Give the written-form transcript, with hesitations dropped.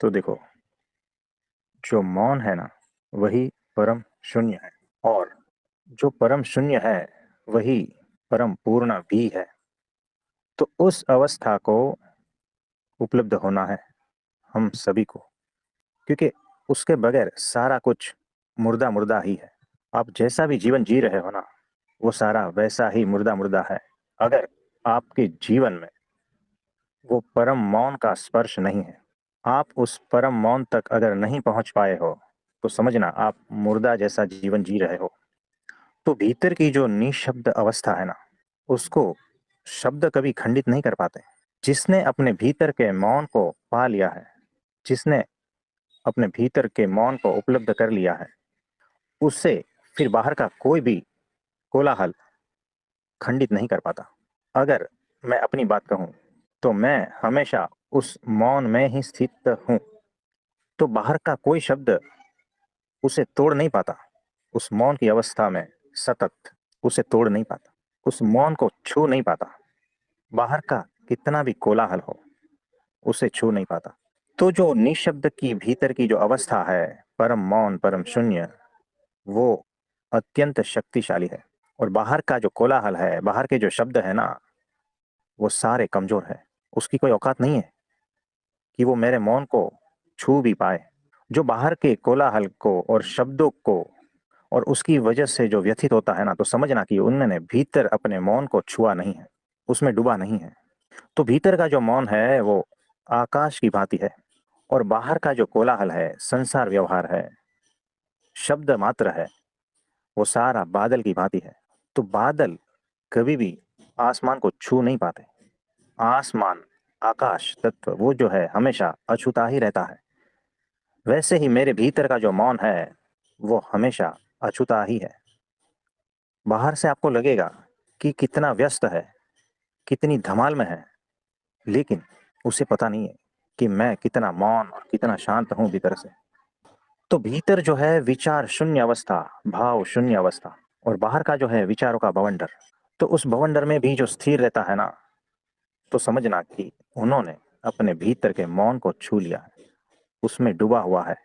तो देखो, जो मौन है ना, वही परम शून्य है। और जो परम शून्य है, वही परम पूर्ण भी है। तो उस अवस्था को उपलब्ध होना है हम सभी को, क्योंकि उसके बगैर सारा कुछ मुर्दा मुर्दा ही है। आप जैसा भी जीवन जी रहे हो ना, वो सारा वैसा ही मुर्दा मुर्दा है। अगर आपके जीवन में वो परम मौन का स्पर्श नहीं है, आप उस परम मौन तक अगर नहीं पहुंच पाए हो, तो समझना आप मुर्दा जैसा जीवन जी रहे हो। तो भीतर की जो निशब्द अवस्था है ना, उसको शब्द कभी खंडित नहीं कर पाते। जिसने अपने भीतर के मौन को पा लिया है, जिसने अपने भीतर के मौन को उपलब्ध कर लिया है, उससे फिर बाहर का कोई भी कोलाहल खंडित नहीं कर पाता। अगर मैं अपनी बात कहूं, तो मैं हमेशा उस मौन में ही स्थित हूं। तो बाहर का कोई शब्द उसे तोड़ नहीं पाता। उस मौन की अवस्था में सतत उसे तोड़ नहीं पाता, उस मौन को छू नहीं पाता। बाहर का कितना भी कोलाहल हो, उसे छू नहीं पाता। तो जो निशब्द की भीतर की जो अवस्था है, परम मौन परम शून्य, वो अत्यंत शक्तिशाली है। और बाहर का जो कोलाहल है, बाहर के जो शब्द है ना, वो सारे कमजोर है। उसकी कोई औकात नहीं है कि वो मेरे मौन को छू भी पाए। जो बाहर के कोलाहल को और शब्दों को और उसकी वजह से जो व्यथित होता है ना, तो समझना कि उन्होंने भीतर अपने मौन को छुआ नहीं है, उसमें डूबा नहीं है। तो भीतर का जो मौन है वो आकाश की भांति है। और बाहर का जो कोलाहल है, संसार व्यवहार है, शब्द मात्र है, वो सारा बादल की भांति है। तो बादल कभी भी आसमान को छू नहीं पाते। आसमान, आकाश तत्व वो जो है हमेशा अछूता ही रहता है। वैसे ही मेरे भीतर का जो मौन है, वो हमेशा अछूता ही है। बाहर से आपको लगेगा कि कितना व्यस्त है, कितनी धमाल में है, लेकिन उसे पता नहीं है कि मैं कितना मौन और कितना शांत हूं भीतर से। तो भीतर जो है विचार शून्य अवस्था, भाव शून्य अवस्था, और बाहर का जो है विचारों का बवंडर। तो उस बवंडर में भी जो स्थिर रहता है ना, तो समझना कि उन्होंने अपने भीतर के मौन को छू लिया है, उसमें डूबा हुआ है।